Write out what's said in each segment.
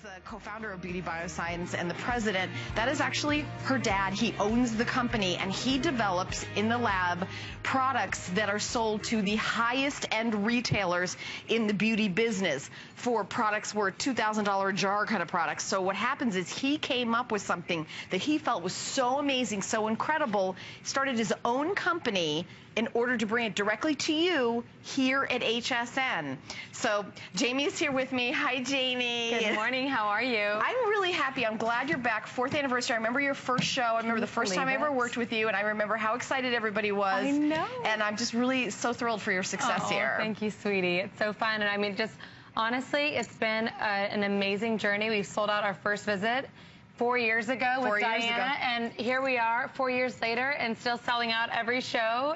the co-founder of Beauty Bioscience and the president, that is actually her dad. He owns the company, and he develops in the lab products that are sold to the highest end retailers in the beauty business for products worth $2,000 jar kind of products. So what happens is he came up with something that he felt was so amazing, so incredible, started his own company in order to bring it directly to you here at HSN. So Jamie is here with me. Hi, Jamie. Good morning. How are you? I'm really happy. I'm glad you're back. 4th anniversary. I remember your first show. I remember the first time I ever worked with you, and I remember how excited everybody was. I know. And I'm just really so thrilled for your success here. Thank you, sweetie. It's so fun. And I mean, just honestly, it's been an amazing journey. We've sold out our first visit 4 years ago with Diana, and here we are 4 years later and still selling out every show.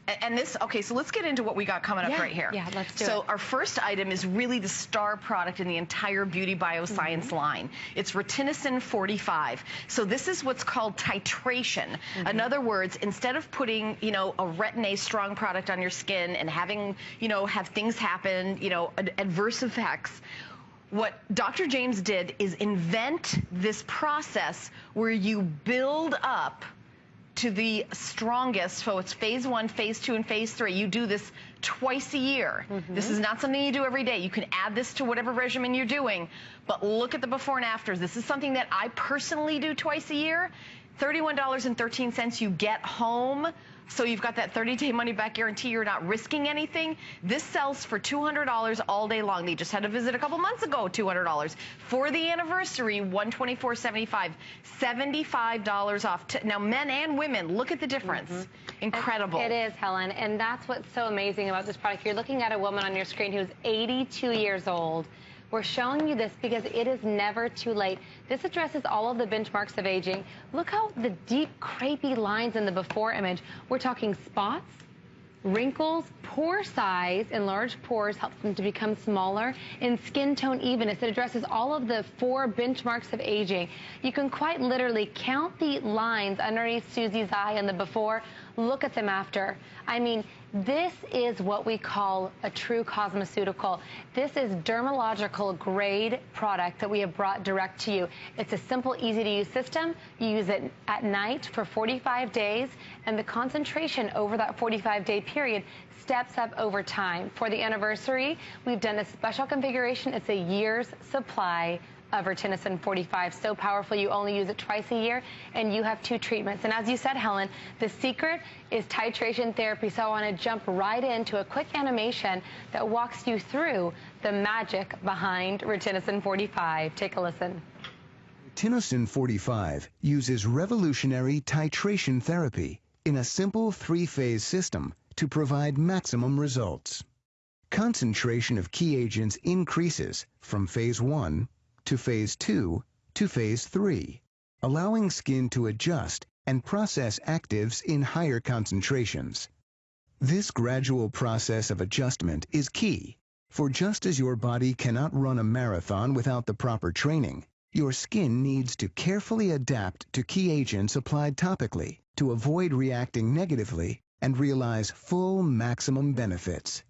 And this, okay, so let's get into what we got coming up right here. Yeah, let's do it. So our first item is really the star product in the entire Beauty Bioscience line. It's RetinoSyn45. So this is what's called titration. In other words, instead of putting, you know, a Retin-A strong product on your skin and having, you know, have things happen, you know, adverse effects, what Dr. James did is invent this process where you build up to the strongest. So it's phase 1, phase 2, and phase 3. You do this twice a year. This is not something you do every day. You can add this to whatever regimen you're doing, but look at the before and afters. This is something that I personally do twice a year. $31.13 you get home. So you've got that 30-day money-back guarantee. You're not risking anything. This sells for $200 all day long. They just had a visit a couple months ago, $200. For the anniversary, $124.75, $75 off. Now, men and women, look at the difference. Incredible. It is, Helen, and that's what's so amazing about this product. You're looking at a woman on your screen who's 82 years old. We're showing you this because it is never too late. This addresses all of the benchmarks of aging. Look how the deep, crepey lines in the before image. We're talking spots, wrinkles, pore size, enlarged pores helps them to become smaller, and skin tone evenness. It addresses all of the 4 benchmarks of aging. You can quite literally count the lines underneath Susie's eye in the before. Look at them after. I mean, this is what we call a true cosmeceutical. This is dermatological grade product that we have brought direct to you. It's a simple, easy to use system. You use it at night for 45 days, and the concentration over that 45-day period steps up over time. For the anniversary, we've done a special configuration. It's a year's supply of RetinoSyn45. So powerful, you only use it twice a year, and you have 2 treatments. And as you said, Helen, the secret is titration therapy. So I want to jump right into a quick animation that walks you through the magic behind RetinoSyn45. Take a listen. RetinoSyn45 uses revolutionary titration therapy in a simple 3-phase system to provide maximum results. Concentration of key agents increases from phase 1 to phase 2 to phase 3, allowing skin to adjust and process actives in higher concentrations. This gradual process of adjustment is key, for just as your body cannot run a marathon without the proper training, your skin needs to carefully adapt to key agents applied topically to avoid reacting negatively and realize full maximum benefits.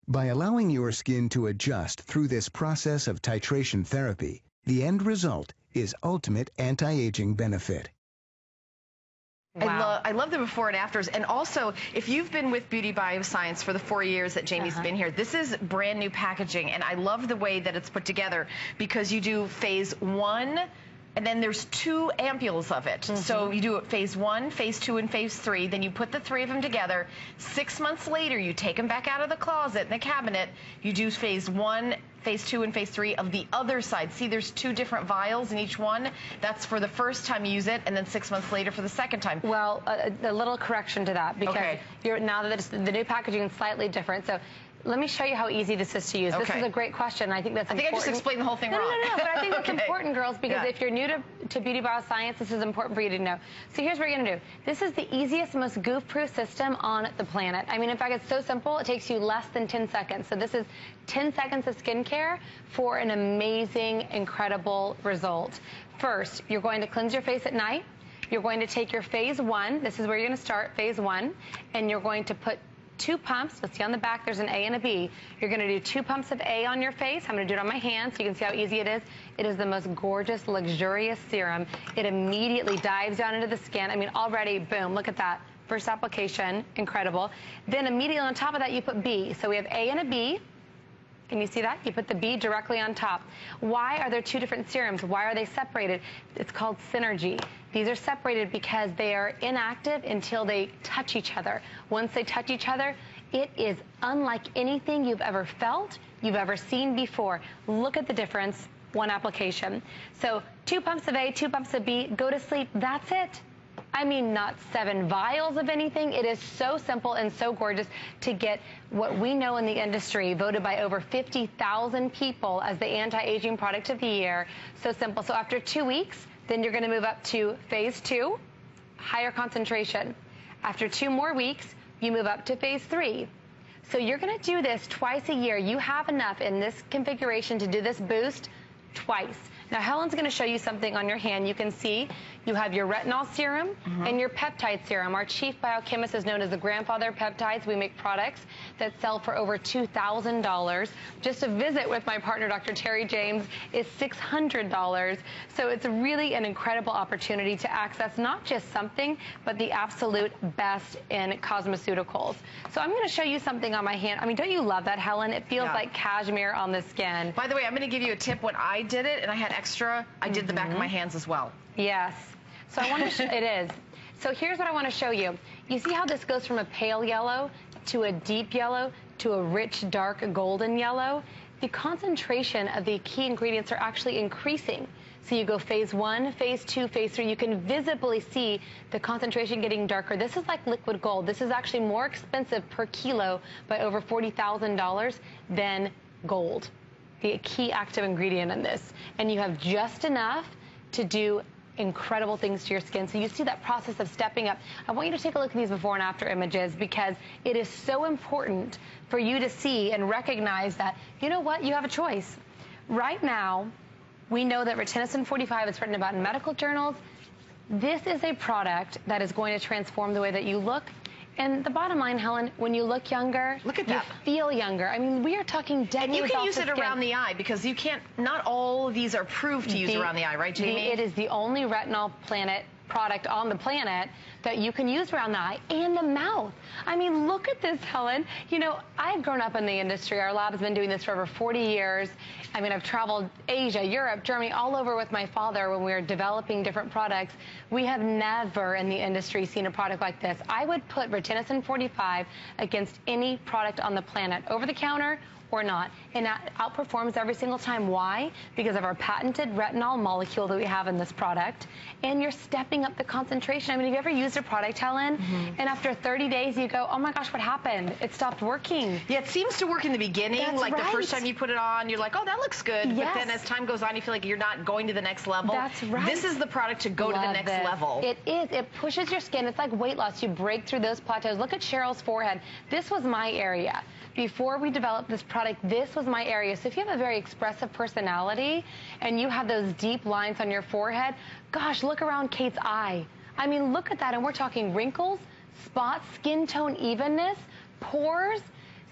By allowing your skin to adjust through this process of titration therapy, the end result is ultimate anti-aging benefit. Wow. I love the before and afters. And also, if you've been with Beauty Bioscience for the 4 years that Jamie's been here, this is brand new packaging. And I love the way that it's put together because you do phase 1, and then there's 2 ampules of it. So you do it phase 1, phase 2, and phase 3. Then you put the 3 of them together. 6 months later, you take them back out of the closet in the cabinet. You do phase 1, phase 2, and phase 3 of the other side. See, there's 2 different vials in each one. That's for the first time you use it, and then 6 months later for the second time. Well, a little correction to that, because now that the new packaging is slightly different. So let me show you how easy this is to use. This is a great question. I think that's important. I just explained the whole thing wrong. No, but I think it's important, girls, because if you're new to Beauty Bioscience, this is important for you to know. So here's what you're going to do. This is the easiest, most goof-proof system on the planet. I mean, in fact, it's so simple, it takes you less than 10 seconds. So this is 10 seconds of skincare for an amazing, incredible result. First, you're going to cleanse your face at night. You're going to take your phase 1. This is where you're going to start, phase 1. And you're going to put 2 pumps. You'll see on the back there's an A and a B. You're going to do 2 pumps of A on your face. I'm going to do it on my hand so you can see how easy it is. It is the most gorgeous, luxurious serum. It immediately dives down into the skin. I mean, already, boom, look at that. First application, incredible. Then immediately on top of that, you put B. So we have A and a B. Can you see that? You put the B directly on top. Why are there 2 different serums? Why are they separated? It's called synergy. These are separated because they are inactive until they touch each other. Once they touch each other, it is unlike anything you've ever felt, you've ever seen before. Look at the difference, 1 application. So 2 pumps of A, 2 pumps of B, go to sleep, that's it. I mean, not 7 vials of anything. It is so simple and so gorgeous to get what we know in the industry, voted by over 50,000 people as the anti-aging product of the year. So simple. So after 2 weeks, then you're going to move up to phase 2, higher concentration. After 2 more weeks, you move up to phase 3. So you're going to do this twice a year. You have enough in this configuration to do this boost twice. Now, Helen's going to show you something on your hand. You can see you have your retinol serum and your peptide serum. Our chief biochemist is known as the grandfather of peptides. We make products that sell for over $2,000. Just a visit with my partner, Dr. Terry James, is $600. So it's really an incredible opportunity to access not just something, but the absolute best in cosmeceuticals. So I'm going to show you something on my hand. I mean, don't you love that, Helen? It feels like cashmere on the skin. By the way, I'm going to give you a tip. When I did it and I had extra, I did the back of my hands as well. Yes. So I want to it is. So here's what I want to show you. You see how this goes from a pale yellow to a deep yellow to a rich, dark, golden yellow? The concentration of the key ingredients are actually increasing. So you go phase 1, phase 2, phase 3. You can visibly see the concentration getting darker. This is like liquid gold. This is actually more expensive per kilo by over $40,000 than gold, the key active ingredient in this. And you have just enough to do incredible things to your skin. So you see that process of stepping up. I want you to take a look at these before and after images because it is so important for you to see and recognize that, you know what, you have a choice. Right now, we know that RetinoSyn45 is written about in medical journals. This is a product that is going to transform the way that you look. And the bottom line, Helen, when you look younger, look at that. You feel younger. I mean, we are talking dead. And you can use it around the eye because you can't, not all of these are approved to use around the eye, right, Jamie? It is the only retinol product on the planet that you can use around the eye and the mouth. I mean, look at this, Helen. You know, I've grown up in the industry. Our lab has been doing this for over 40 years. I mean, I've traveled Asia, Europe, Germany, all over with my father when we were developing different products. We have never in the industry seen a product like this. I would put RetinoSyn45 against any product on the planet, over the counter or not, and that outperforms every single time. Why? Because of our patented retinol molecule that we have in this product, and you're stepping up the concentration. I mean, have you ever used a product, Helen, and after 30 days you go, oh my gosh, what happened? It stopped working. Yeah, it seems to work in the beginning. That's like right. The first time you put it on, you're like, oh, that looks good. Yes. But then as time goes on, you feel like you're not going to the next level. That's right. This is the product to go to the next level. It is. It pushes your skin. It's like weight loss. You break through those plateaus. Look at Cheryl's forehead. This was my area. Before we developed this product, this was my area. So if you have a very expressive personality and you have those deep lines on your forehead, gosh, look around Kate's eye. I mean, look at that. And we're talking wrinkles, spots, skin tone evenness, pores.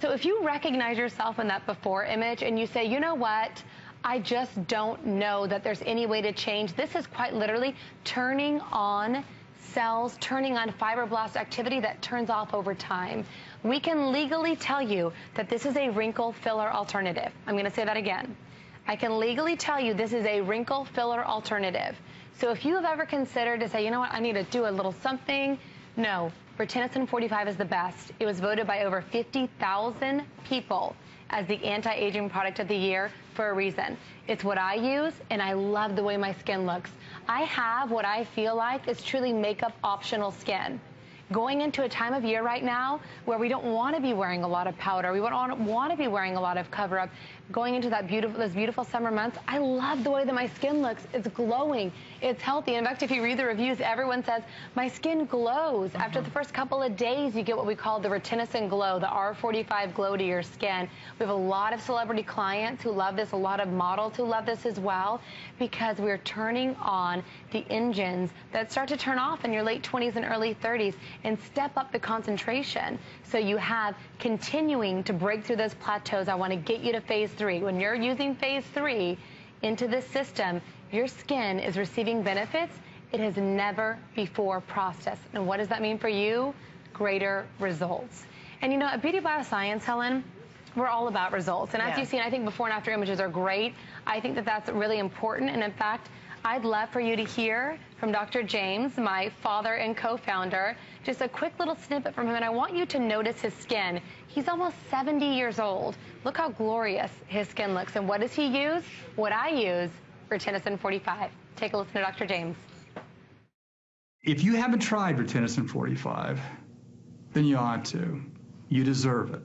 So if you recognize yourself in that before image and you say, you know what, I just don't know that there's any way to change. This is quite literally turning on cells, turning on fibroblast activity that turns off over time. We can legally tell you that this is a wrinkle filler alternative. I'm going to say that again. I can legally tell you this is a wrinkle filler alternative. So if you have ever considered to say, you know what, I need to do a little something, no, RetinoSyn45 is the best. It was voted by over 50,000 people as the anti-aging product of the year for a reason. It's what I use, and I love the way my skin looks. I have what I feel like is truly makeup optional skin. Going into a time of year right now where we don't want to be wearing a lot of powder, we don't want to be wearing a lot of cover-up, going into those beautiful summer months, I love the way that my skin looks. It's glowing. It's healthy. In fact, if you read the reviews, everyone says, my skin glows. After the first couple of days, you get what we call the RetinoSyn glow, the R45 glow to your skin. We have a lot of celebrity clients who love this, a lot of models who love this as well, because we're turning on the engines that start to turn off in your late 20s and early 30s. and step up the concentration. So you have continuing to break through those plateaus. I want to get you to phase 3. When you're using phase 3 into this system, your skin is receiving benefits it has never before processed. And what does that mean for you? Greater results. And you know, at Beauty Bioscience, Helen, we're all about results. And as you've seen, I think before and after images are great. I think that that's really important. And in fact, I'd love for you to hear from Dr. James, my father and co-founder, just a quick little snippet from him. And I want you to notice his skin. He's almost 70 years old. Look how glorious his skin looks. And what does he use? What I use, RetinoSyn45. Take a listen to Dr. James. If you haven't tried RetinoSyn45, then you ought to. You deserve it.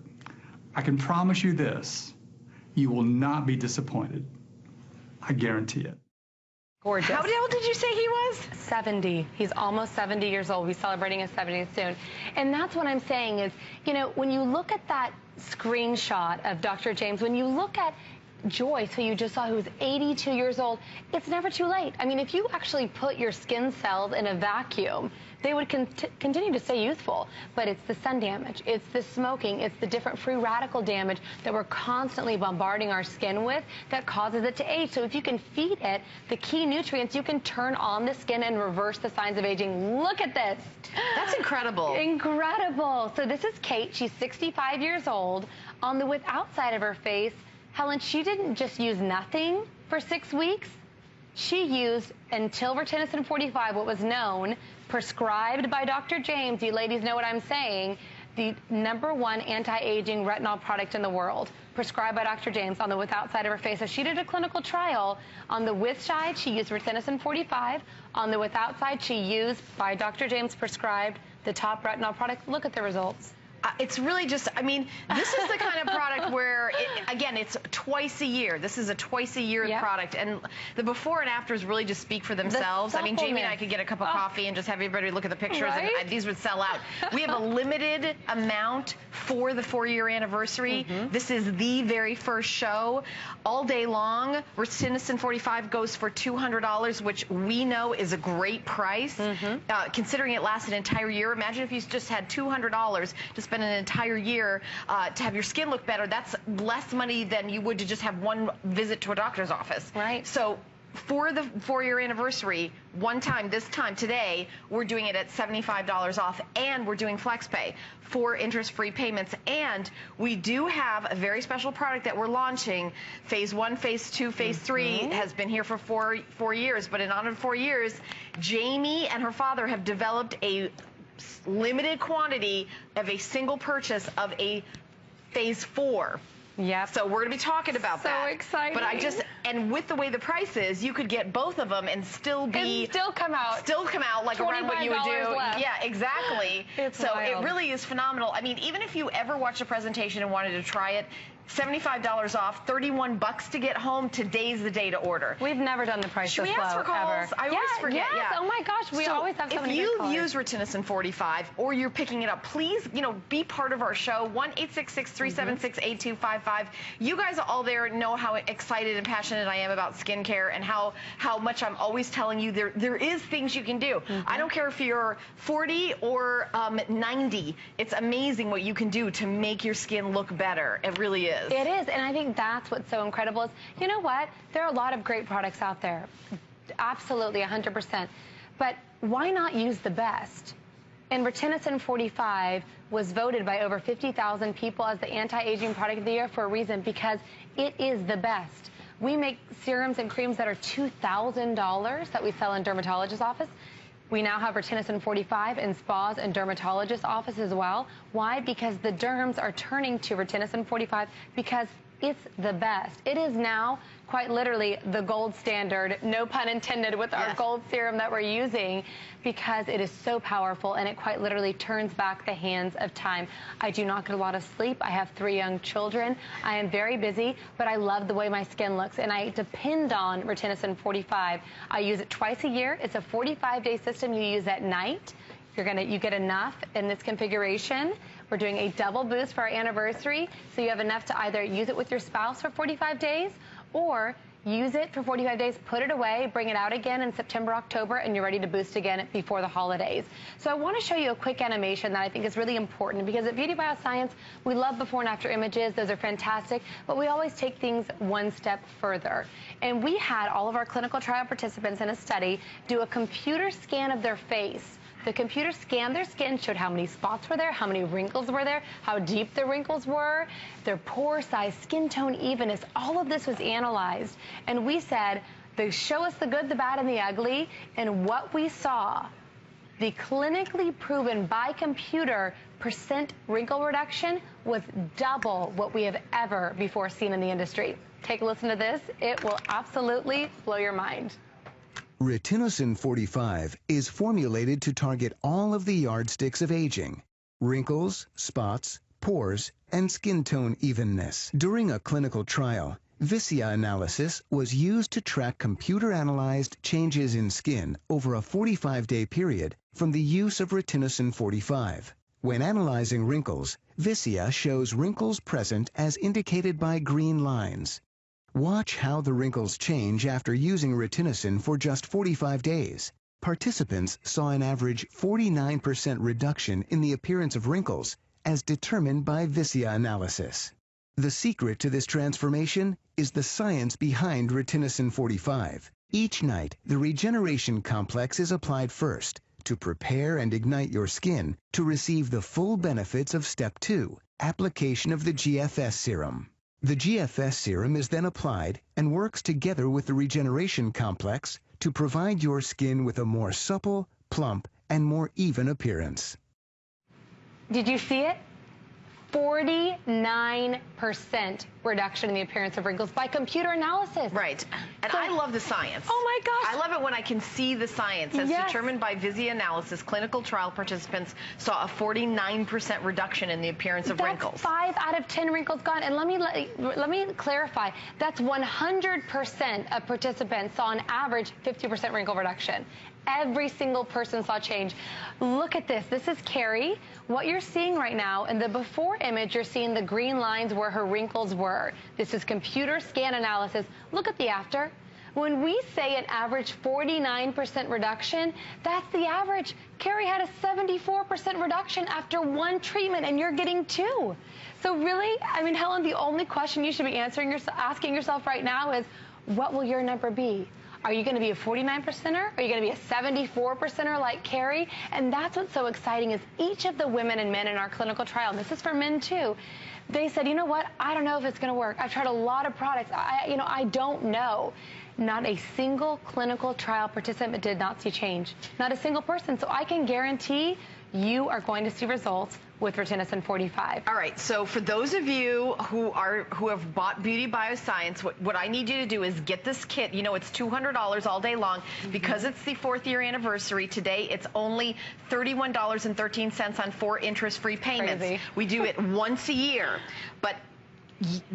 I can promise you this, you will not be disappointed. I guarantee it. Gorgeous. How old did you say he was? 70. He's almost 70 years old. He's celebrating his 70th soon. And that's what I'm saying is, you know, when you look at that screenshot of Dr. James, when you look at Joyce, who you just saw, who's 82 years old, it's never too late. I mean, if you actually put your skin cells in a vacuum, they would continue to stay youthful. But it's the sun damage, it's the smoking, it's the different free radical damage that we're constantly bombarding our skin with that causes it to age. So if you can feed it the key nutrients, you can turn on the skin and reverse the signs of aging. Look at this. That's incredible. Incredible. So this is Kate. She's 65 years old. On the without side of her face, Helen, she didn't just use nothing for 6 weeks. She used, until RetinoSyn45, what was known, prescribed by Dr. James, you ladies know what I'm saying, the #1 anti-aging retinol product in the world, prescribed by Dr. James on the without side of her face. So she did a clinical trial. On the with side, she used RetinoSyn45. On the without side, she used, by Dr. James prescribed, the top retinol product. Look at the results. It's really just, I mean, this is the kind of product where, again, it's twice a year. This is a twice a year product. And the before and afters really just speak for themselves. I mean, Jamie and I could get a cup of coffee and just have everybody look at the pictures, and these would sell out. We have a limited amount for the 4-year anniversary. This is the very first show. All day long, RetinoSyn45 goes for $200, which we know is a great price. Considering it lasts an entire year, imagine if you just had $200 to spend an entire year to have your skin look better. That's less money than you would to just have one visit to a doctor's office. Right. So for the 4-year anniversary, one time, this time today, we're doing it at $75 off, and we're doing FlexPay, 4 interest-free payments. And we do have a very special product that we're launching. Phase 1, Phase 2, Phase 3 has been here for four years, but in honor of 4 years, Jamie and her father have developed a limited quantity of a single purchase of a Phase 4. Yep. So we're going to be talking about that. So exciting. But and with the way the price is, you could get both of them and still come out like around what you would do. Left. Yeah, exactly. It's so wild. it really is phenomenal. I mean, even if you ever watched a presentation and wanted to try it, $75 off, $31 to get home. Today's the day to order. We've never done the price Should this we ask low for calls? ever. I always forget. Yes. Yeah. Oh my gosh, we always have so many good callers. If you use RetinoSyn45 or you're picking it up, please, be part of our show. 1-866-376-8255. You guys all there know how excited and passionate I am about skincare and how much I'm always telling you there is things you can do. I don't care if you're 40 or 90. It's amazing what you can do to make your skin look better. It really is. It is, and I think that's what's so incredible is, you know what? There are a lot of great products out there. Absolutely, 100%. But why not use the best? And RetinoSyn45 was voted by over 50,000 people as the anti-aging product of the year for a reason, because it is the best. We make serums and creams that are $2,000 that we sell in dermatologist's office. We now have RetinoSyn45 in spas and dermatologist office as well. Why? Because the derms are turning to RetinoSyn45 because it's the best. It is now quite literally the gold standard, no pun intended, with our gold serum that we're using, because it is so powerful and it quite literally turns back the hands of time. I do not get a lot of sleep. I have 3 young children. I am very busy, but I love the way my skin looks, and I depend on RetinoSyn45. I use it twice a year. It's a 45-day system you use at night. You get enough in this configuration. We're doing a double boost for our anniversary, so you have enough to either use it with your spouse for 45 days, or use it for 45 days, put it away, bring it out again in September, October, and you're ready to boost again before the holidays. So I want to show you a quick animation that I think is really important, because at Beauty Bioscience, we love before and after images. Those are fantastic, but we always take things one step further. And we had all of our clinical trial participants in a study do a computer scan of their face. The computer scanned their skin, showed how many spots were there, how many wrinkles were there, how deep the wrinkles were, their pore size, skin tone evenness. All of this was analyzed. And we said, they show us the good, the bad, and the ugly. And what we saw, the clinically proven by computer percent wrinkle reduction was double what we have ever before seen in the industry. Take a listen to this. It will absolutely blow your mind. RetinoSyn45 is formulated to target all of the yardsticks of aging: wrinkles, spots, pores, and skin tone evenness. During a clinical trial, Viscia analysis was used to track computer-analyzed changes in skin over a 45-day period from the use of RetinoSyn45. When analyzing wrinkles, Viscia shows wrinkles present as indicated by green lines. Watch how the wrinkles change after using RetinoSyn for just 45 days. Participants saw an average 49% reduction in the appearance of wrinkles as determined by Viscia analysis. The secret to this transformation is the science behind RetinoSyn45. Each night, the regeneration complex is applied first to prepare and ignite your skin to receive the full benefits of Step 2, application of the GFS serum. The GFS serum is then applied and works together with the regeneration complex to provide your skin with a more supple, plump, and more even appearance. Did you see it? 49% reduction in the appearance of wrinkles by computer analysis. Right. And so, I love the science. Oh my gosh. I love it when I can see the science. As determined by Viscia analysis, clinical trial participants saw a 49% reduction in the appearance of wrinkles. 5 out of 10 wrinkles gone. And let me clarify. That's 100% of participants saw an average 50% wrinkle reduction. Every single person saw change. Look at this. This is Carrie. What you're seeing right now in the before image, you're seeing the green lines where her wrinkles were. This is computer scan analysis. Look at the after. When we say an average 49% reduction, that's the average. Carrie had a 74% reduction after one treatment, and you're getting 2. So really, I mean, Helen, the only question you should be asking yourself right now is, what will your number be? Are you going to be a 49%er? Are you going to be a 74%er like Carrie? And that's what's so exciting is each of the women and men in our clinical trial, and this is for men too, they said, you know what, I don't know if it's going to work. I've tried a lot of products. I don't know. Not a single clinical trial participant did not see change. Not a single person. So I can guarantee you are going to see results with RetinoSyn45. All right, so for those of you who have bought Beauty Bioscience, what I need you to do is get this kit. You know, it's $200 all day long. Because it's the 4th year anniversary today, it's only $31.13 on 4 interest-free payments. Crazy. We do it once a year, but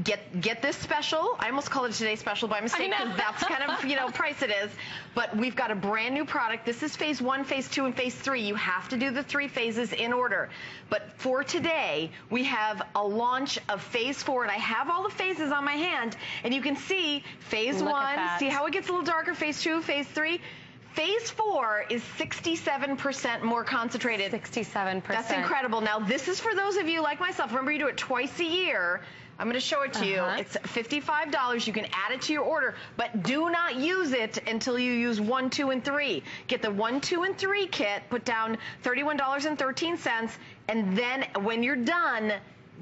get this special. I almost called it today's special by mistake because that's kind of, price it is. But we've got a brand new product. This is phase 1, phase 2, and phase 3. You have to do the 3 phases in order. But for today, we have a launch of phase 4, and I have all the phases on my hand, and you can see phase 1. See how it gets a little darker? Phase 2, phase 3. Phase 4 is 67% more concentrated. 67%. That's incredible. Now, this is for those of you like myself. Remember, you do it twice a year. I'm going to show it to you. It's $55. You can add it to your order, but do not use it until you use 1, 2, and 3. Get the 1, 2, and 3 kit, put down $31.13, and then when you're done,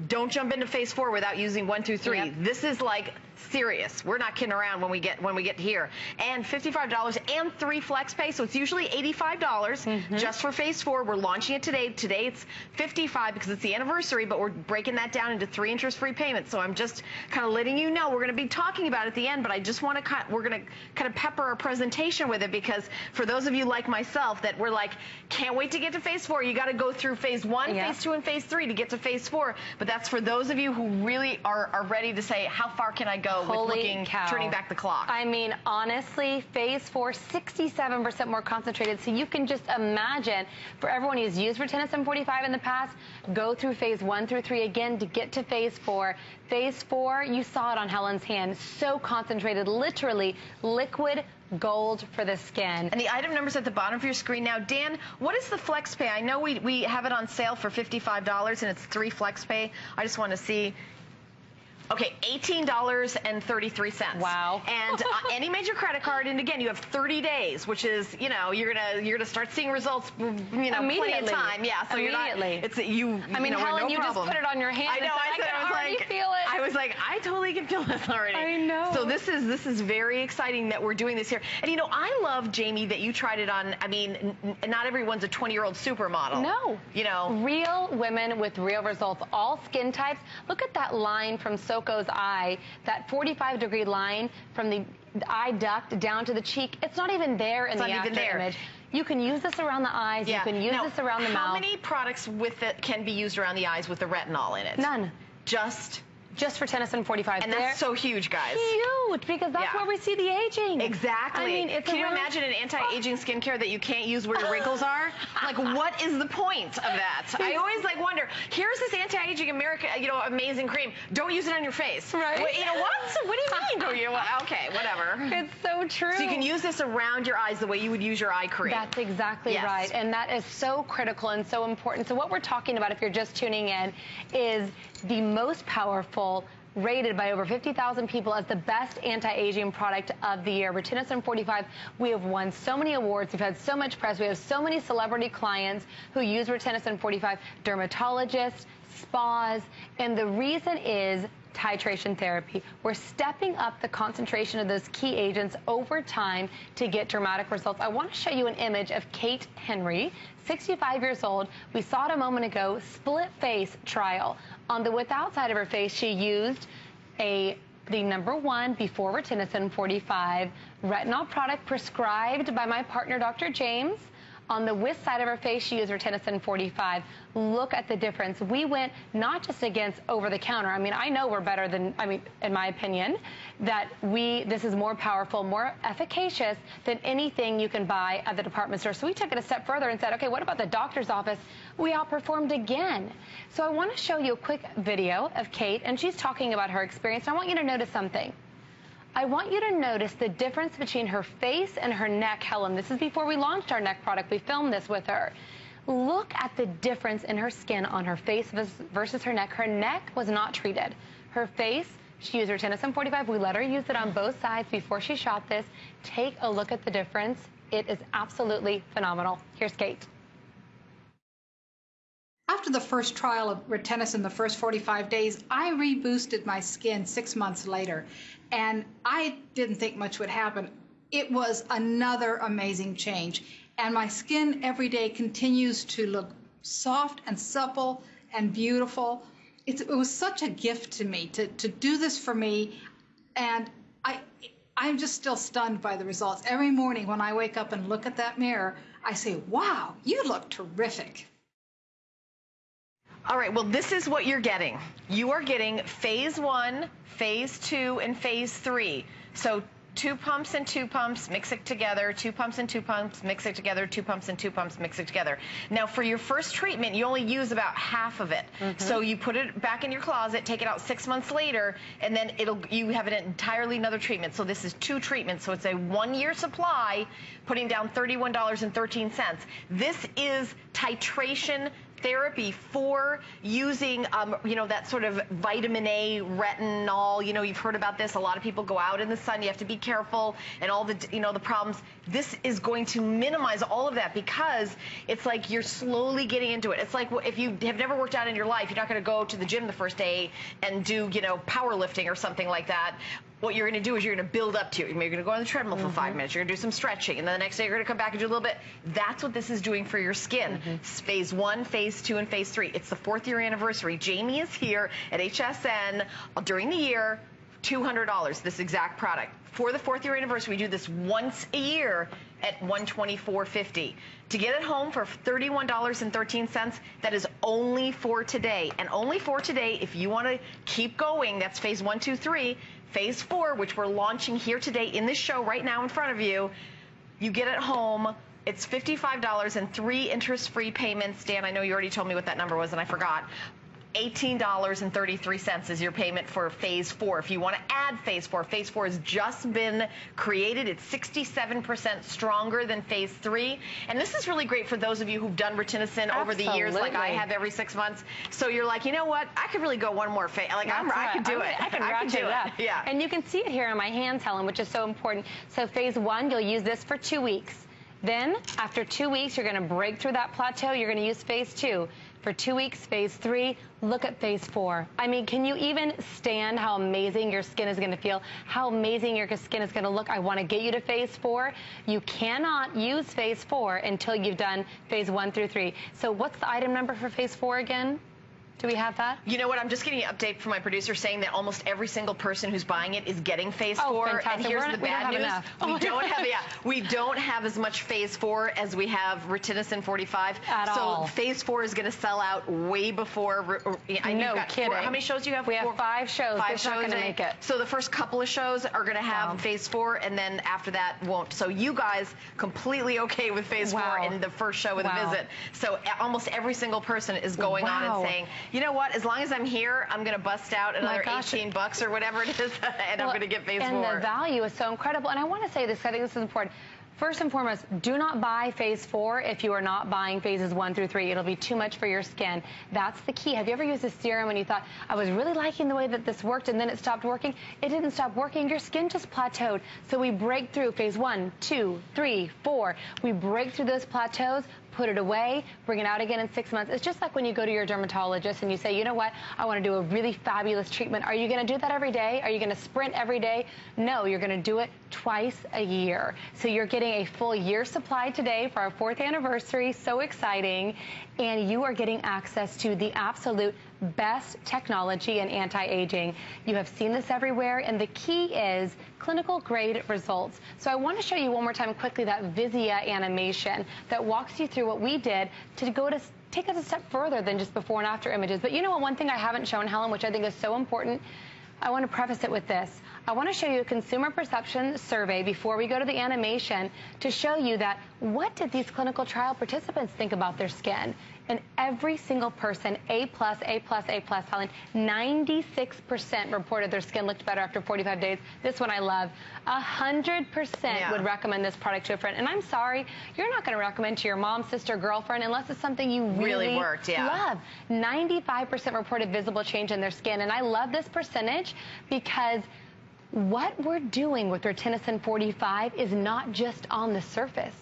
don't jump into phase 4 without using 1, 2, 3. Yep. This is like serious. We're not kidding around when we get here. And $55 and 3 flex pay, so it's usually $85 just for phase 4. We're launching it today. Today it's $55 because it's the anniversary, but we're breaking that down into 3 interest-free payments. So I'm just kind of letting you know. We're going to be talking about it at the end, but I just want to we're going to kind of pepper our presentation with it, because for those of you like myself that we're like, can't wait to get to phase 4. You got to go through phase 1, phase 2, and phase 3 to get to phase 4. But that's for those of you who really are ready to say, how far can I go? go Holy with cow. turning back the clock. I mean, honestly, phase 4, 67% more concentrated. So you can just imagine, for everyone who's used RetinoSyn45 in the past, go through phase 1 through 3 again to get to phase 4. Phase 4, you saw it on Helen's hand, so concentrated, literally liquid gold for the skin. And the item number's at the bottom of your screen now. Dan, what is the flex pay? I know we have it on sale for $55 and it's 3 flex pay. I just want to see. Okay, $18.33. Wow. And any major credit card, and again, you have 30 days, which is, you know, you're gonna start seeing results, you know, plenty of time. Yeah, so immediately. I mean, Helen, no you problem. just put it on your hand. I know. I can already feel it. I was like, I totally can feel this already. I know. So this is very exciting that we're doing this here. And you know, I love, Jamie, that you tried it on. I mean, not everyone's a 20-year-old supermodel. No. You know, real women with real results, all skin types. Look at that line from Soko's eye, that 45-degree line from the eye duct down to the cheek. It's not even there in the after image. You can use this around the eyes. Yeah. You can use this around the mouth. How many products with it can be used around the eyes with the retinol in it? None. Just for RetinoSyn45. And that's so huge, guys. Huge, because that's where we see the aging. Exactly. I mean, can you imagine an anti-aging skincare that you can't use where your wrinkles are? Like, what is the point of that? I always wonder. Here's this anti-aging America, amazing cream. Don't use it on your face. Right. What? What do you mean? Don't you? Okay, whatever. It's so true. So you can use this around your eyes the way you would use your eye cream. That's exactly right, and that is so critical and so important. So what we're talking about, if you're just tuning in, is the most powerful, rated by over 50,000 people as the best anti-aging product of the year. RetinoSyn45, we have won so many awards. We've had so much press. We have so many celebrity clients who use RetinoSyn45, dermatologists, spas, and the reason is titration therapy. We're stepping up the concentration of those key agents over time to get dramatic results. I want to show you an image of Kate Henry, 65 years old. We saw it a moment ago, split face trial. On the without side of her face, she used the #1 before RetinoSyn45 retinol product prescribed by my partner, Dr. James. On the with side of her face, she used RetinoSyn45. Look at the difference. We went not just against over-the-counter. I mean, I know we're better than, in my opinion, that this is more powerful, more efficacious than anything you can buy at the department store. So we took it a step further and said, okay, what about the doctor's office? We outperformed again. So I want to show you a quick video of Kate, and she's talking about her experience. I want you to notice something. I want you to notice the difference between her face and her neck, Helen. This is before we launched our neck product. We filmed this with her. Look at the difference in her skin on her face versus her neck. Her neck was not treated. Her face, she used RetinoSyn45. We let her use it on both sides before she shot this. Take a look at the difference. It is absolutely phenomenal. Here's Kate. After the first trial of RetinoSyn, the first 45 days, I reboosted my skin 6 months later, and I didn't think much would happen. It was another amazing change, and my skin every day continues to look soft and supple and beautiful. It was such a gift to me to do this for me, and I'm just still stunned by the results. Every morning when I wake up and look at that mirror, I say, wow, you look terrific. All right, well, this is what you're getting. You are getting phase 1, phase 2, and phase 3. So 2 pumps and 2 pumps, mix it together, 2 pumps and 2 pumps, mix it together, 2 pumps and 2 pumps, mix it together. Now, for your first treatment, you only use about half of it. So you put it back in your closet, take it out 6 months later, and then you have an entirely another treatment. So this is 2 treatments. So it's a 1-year supply, putting down $31.13. This is titration therapy for using, that sort of vitamin A, retinol. You've heard about this. A lot of people go out in the sun. You have to be careful and all the, the problems. This is going to minimize all of that because it's like you're slowly getting into it. It's like if you have never worked out in your life, you're not going to go to the gym the first day and do, powerlifting or something like that. What you're going to do is you're going to build up to it. You're going to go on the treadmill for 5 minutes. You're going to do some stretching. And then the next day you're going to come back and do a little bit. That's what this is doing for your skin. Phase 1, phase 2, and phase 3. It's the 4th year anniversary. Jamie is here at HSN during the year, $200, this exact product. For the 4th year anniversary, we do this once a year at $124.50. To get it home for $31.13, that is only for today. And only for today, if you want to keep going, that's phase 1, 2, 3. Phase 4, which we're launching here today in this show right now in front of you, you get it home. It's $55 and 3 interest-free payments. Dan, I know you already told me what that number was and I forgot. $18.33 is your payment for Phase 4. If you want to add Phase 4, Phase 4 has just been created. It's 67% stronger than Phase 3. And this is really great for those of you who've done RetinoSyn over the years, like I have every 6 months. So you're like, you know what? I could really go one more phase. Like, I could do it. I can ratchet it up. Yeah. And you can see it here on my hands, Helen, which is so important. So Phase 1, you'll use this for 2 weeks. Then, after 2 weeks, you're going to break through that plateau. You're going to use Phase 2. For 2 weeks, Phase 3, look at Phase 4. I mean, can you even stand how amazing your skin is going to feel, how amazing your skin is going to look? I want to get you to Phase 4. You cannot use Phase 4 until you've done Phase 1 through 3. So what's the item number for Phase 4 again? Do we have that? You know what? I'm just getting an update from my producer saying that almost every single person who's buying it is getting Phase 4. Fantastic. And here's the bad news. We don't have as much Phase 4 as we have RetinoSyn45. So Phase 4 is going to sell out way before. No kidding. How many shows do you have? We have 5 shows. 5 shows. Not going to make it. So the first couple of shows are going to have Phase 4, and then after that won't. So you guys completely okay with Phase 4 in the first show with a visit. So almost every single person is going on and saying, you know what? As long as I'm here, I'm going to bust out another $18 or whatever it is, and I'm going to get Phase 4. And the value is so incredible. And I want to say this, I think this is important. First and foremost, do not buy Phase 4 if you are not buying Phases 1 through 3. It'll be too much for your skin. That's the key. Have you ever used a serum and you thought, I was really liking the way that this worked, and then it stopped working? It didn't stop working. Your skin just plateaued. So we break through Phase 1, 2, 3, 4. We break through those plateaus, put it away, bring it out again in 6 months. It's just like when you go to your dermatologist and you say, you know what, I want to do a really fabulous treatment. Are you going to do that every day? Are you going to sprint every day? No, you're going to do it twice a year. So you're getting a full year supply today for our 4th anniversary. So exciting. And you are getting access to the absolute best technology in anti-aging. You have seen this everywhere, and the key is clinical grade results. So I want to show you one more time quickly that Vizia animation that walks you through what we did to take us a step further than just before and after images. But you know what, one thing I haven't shown, Helen, which I think is so important, I want to preface it with this. I want to show you a consumer perception survey before we go to the animation to show you that what did these clinical trial participants think about their skin? And every single person, A+, Helen, 96% reported their skin looked better after 45 days. This one I love. 100% would recommend this product to a friend. And I'm sorry, you're not going to recommend to your mom, sister, girlfriend unless it's something you really love. 95% reported visible change in their skin. And I love this percentage because what we're doing with RetinoSyn45 is not just on the surface.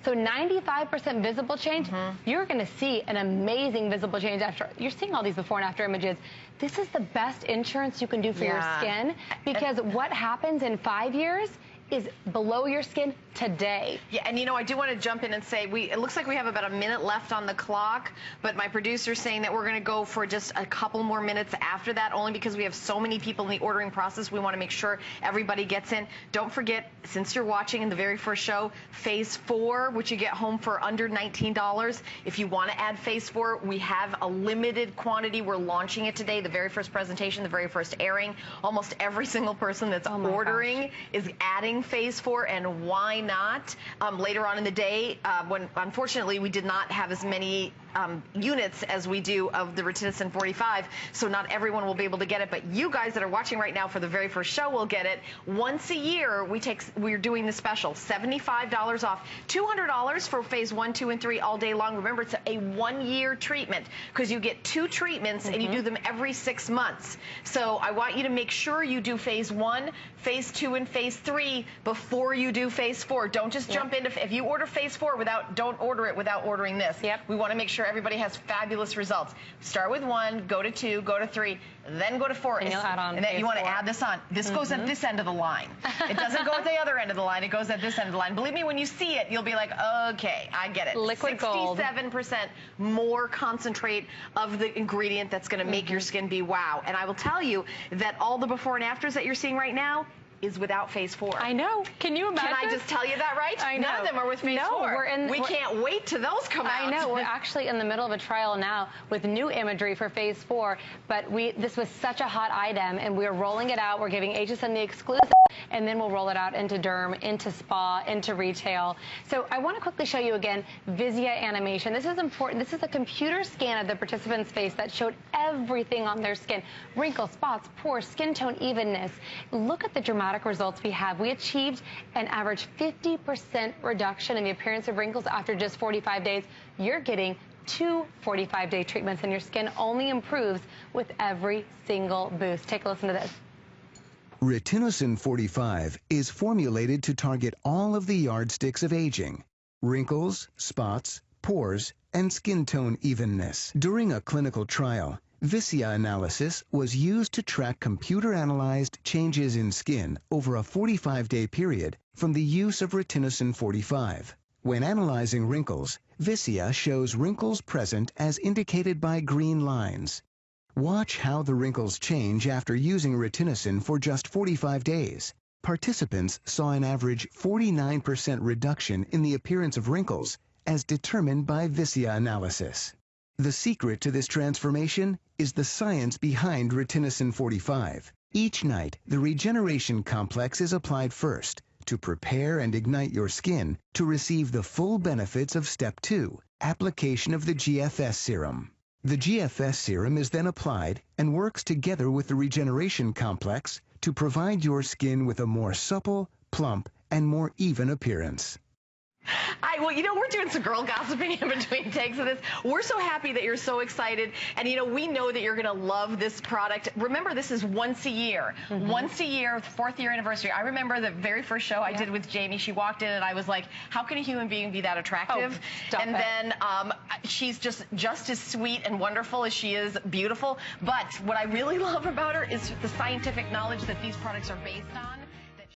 So 95% visible change, you're going to see an amazing visible change after. You're seeing all these before and after images. This is the best insurance you can do for your skin, because what happens in 5 years is below your skin today. Yeah, and you know, I do want to jump in and say, it looks like we have about a minute left on the clock, but my producer's saying that we're going to go for just a couple more minutes after that, only because we have so many people in the ordering process. We want to make sure everybody gets in. Don't forget, since you're watching in the very first show, Phase 4, which you get home for under $19. If you want to add Phase 4, we have a limited quantity. We're launching it today, the very first presentation, the very first airing. Almost every single person that's ordering is adding Phase 4, and why not? Later on in the day, when unfortunately we did not have as many units as we do of the RetinoSyn45, so not everyone will be able to get it, but you guys that are watching right now for the very first show will get it. Once a year, we're doing the special, $75 off, $200 for Phase 1, 2, and 3 all day long. Remember, it's a 1-year treatment because you get 2 treatments and you do them every 6 months. So I want you to make sure you do Phase 1, Phase 2, and Phase 3 before you do Phase 4. Don't just jump into, if you order Phase 4 don't order it without ordering this. We want to make sure everybody has fabulous results. Start with 1, go to 2, go to 3, then go to 4. And you'll add on. And then you want to add this on. This goes at this end of the line. It doesn't go at the other end of the line. It goes at this end of the line. Believe me, when you see it, you'll be like, okay, I get it. Liquid gold. 67% more concentrate of the ingredient that's going to make your skin be wow. And I will tell you that all the before and afters that you're seeing right now, is without phase 4. I know. Can you imagine? Can I just tell you that right? I know. None of them are with phase 4. We can't wait till those come out. I know. We're actually in the middle of a trial now with new imagery for phase 4, but this was such a hot item, and we're rolling it out. We're giving HSN the exclusive, and then we'll roll it out into derm, into spa, into retail. So I want to quickly show you again Visia animation. This is important. This is a computer scan of the participant's face that showed everything on their skin. Wrinkles, spots, pores, skin tone evenness. Look at the dramatic results we have. We achieved an average 50% reduction in the appearance of wrinkles after just 45 days. You're getting 2 45-day treatments, and your skin only improves with every single boost. Take a listen to this. RetinoSyn45 is formulated to target all of the yardsticks of aging: wrinkles, spots, pores, and skin tone evenness. During a clinical trial, Visia analysis was used to track computer-analyzed changes in skin over a 45-day period from the use of RetinoSyn45. When analyzing wrinkles, Visia shows wrinkles present as indicated by green lines. Watch how the wrinkles change after using RetinoSyn for just 45 days. Participants saw an average 49% reduction in the appearance of wrinkles as determined by Visia analysis. The secret to this transformation is the science behind RetinoSyn45. Each night, the regeneration complex is applied first to prepare and ignite your skin to receive the full benefits of Step 2, application of the GFS serum. The GFS serum is then applied and works together with the regeneration complex to provide your skin with a more supple, plump, and more even appearance. Well, you know, we're doing some girl gossiping in between takes of this. We're so happy that you're so excited. And, you know, we know that you're going to love this product. Remember, this is once a year. Once a year, 4th year anniversary. I remember the very first show I did with Jamie. She walked in and I was like, how can a human being be that attractive? And then she's just as sweet and wonderful as she is beautiful. But what I really love about her is the scientific knowledge that these products are based on.